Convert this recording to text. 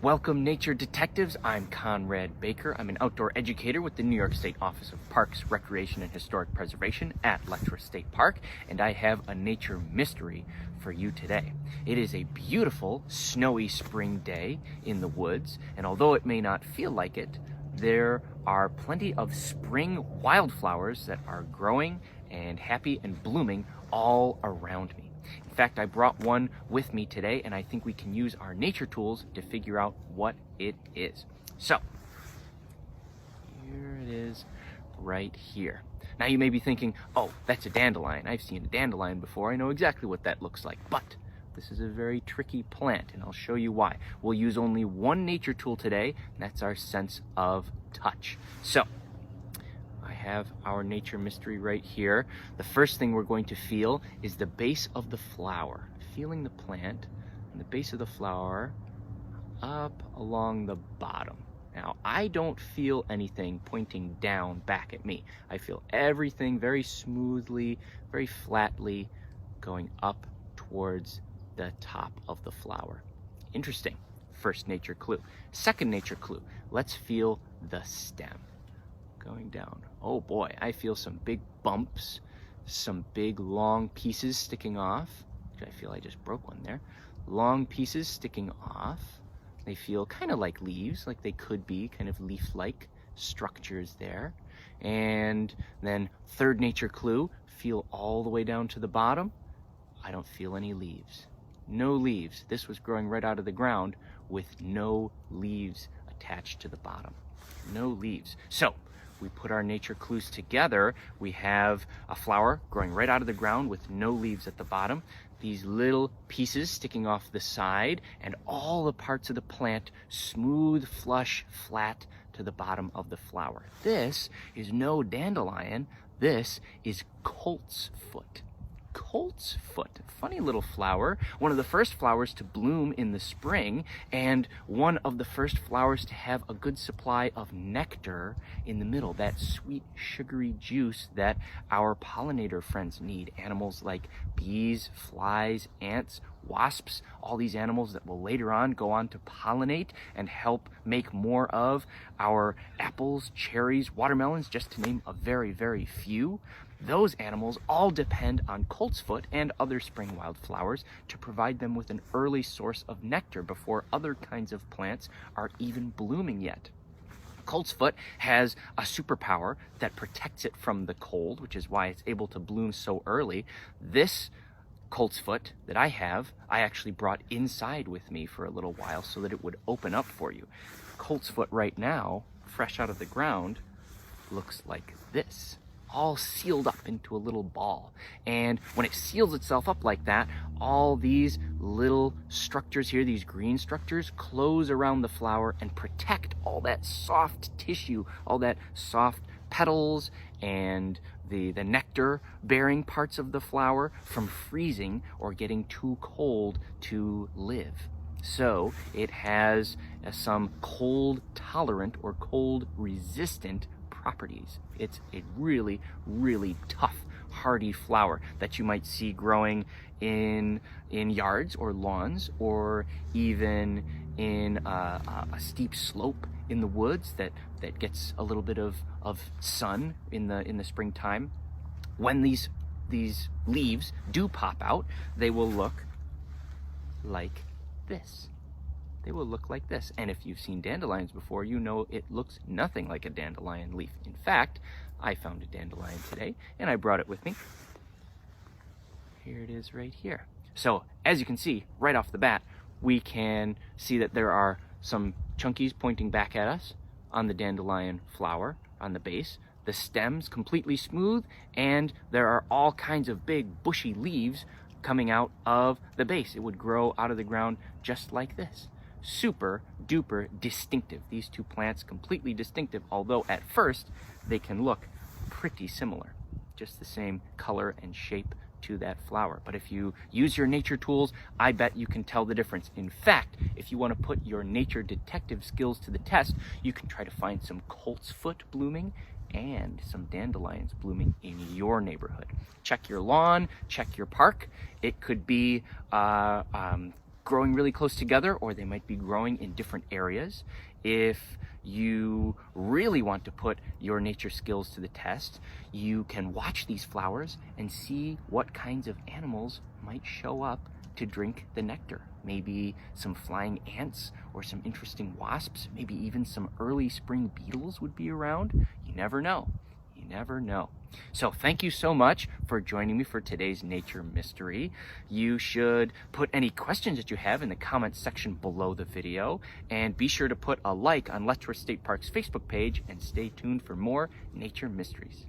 Welcome, nature detectives. I'm Conrad Baker. I'm an outdoor educator with the New York State Office of Parks, Recreation, and Historic Preservation at Letchworth State Park, and I have a nature mystery for you today. It is a beautiful, snowy spring day in the woods, and although it may not feel like it, there are plenty of spring wildflowers that are growing and happy and blooming all around me. In fact, I brought one with me today, and I think we can use our nature tools to figure out what it is. So, here it is right here. Now you may be thinking, oh, that's a dandelion. I've seen a dandelion before. I know exactly what that looks like. But this is a very tricky plant, and I'll show you why. We'll use only one nature tool today, and that's our sense of touch. So, I have our nature mystery right here. The first thing we're going to feel is the base of the flower. Feeling the plant and the base of the flower up along the bottom. Now, I don't feel anything pointing down back at me. I feel everything very smoothly, very flatly going up towards the top of the flower. Interesting. First nature clue. Second nature clue. Let's feel the stem. Going down. Oh boy, I feel some big bumps, some big long pieces sticking off. I feel I just broke one there. Long pieces sticking off. They feel kind of like leaves, like they could be kind of leaf-like structures there. And then third nature clue, feel all the way down to the bottom. I don't feel any leaves. No leaves. This was growing right out of the ground with no leaves attached to the bottom. No leaves. So, we put our nature clues together. We have a flower growing right out of the ground with no leaves at the bottom, these little pieces sticking off the side, and all the parts of the plant smooth, flush, flat to the bottom of the flower. This is no dandelion. This is colt's foot. Colt's foot, funny little flower, one of the first flowers to bloom in the spring, and one of the first flowers to have a good supply of nectar in the middle, that sweet, sugary juice that our pollinator friends need. Animals like bees, flies, ants, wasps, all these animals that will later on go on to pollinate and help make more of our apples, cherries, watermelons, just to name a very, very few. Those animals all depend on colt's foot and other spring wildflowers to provide them with an early source of nectar before other kinds of plants are even blooming yet. Colt's foot has a superpower that protects it from the cold, which is why it's able to bloom so early. This colt's foot that I have, I actually brought inside with me for a little while so that it would open up for you. Colt's foot right now, fresh out of the ground, looks like this, all sealed up into a little ball. And when it seals itself up like that, all these little structures here, these green structures, close around the flower and protect all that soft tissue, all that soft petals and the nectar bearing parts of the flower from freezing or getting too cold to live. So it has some cold tolerant or cold resistant properties. It's a really, really tough, hardy flower that you might see growing in yards or lawns, or even in a steep slope in the woods that gets a little bit of sun in the springtime. When these leaves do pop out, they will look like this. They will look like this. And if you've seen dandelions before, you know it looks nothing like a dandelion leaf. In fact, I found a dandelion today, and I brought it with me. Here it is right here. So, as you can see, right off the bat, we can see that there are some chunkies pointing back at us on the dandelion flower on the base. The stem's completely smooth, and there are all kinds of big bushy leaves coming out of the base. It would grow out of the ground just like this. Super duper distinctive. These two plants completely distinctive, although at first they can look pretty similar. Just the same color and shape to that flower. But if you use your nature tools, I bet you can tell the difference. In fact, if you want to put your nature detective skills to the test, you can try to find some colt's foot blooming and some dandelions blooming in your neighborhood. Check your lawn, check your park. It could be growing really close together, or they might be growing in different areas. If you really want to put your nature skills to the test, you can watch these flowers and see what kinds of animals might show up to drink the nectar. Maybe some flying ants or some interesting wasps, maybe even some early spring beetles would be around. You never know. You never know. So thank you so much for joining me for today's nature mystery. You should put any questions that you have in the comments section below the video, and be sure to put a like on Letchworth State Park's Facebook page, and stay tuned for more nature mysteries.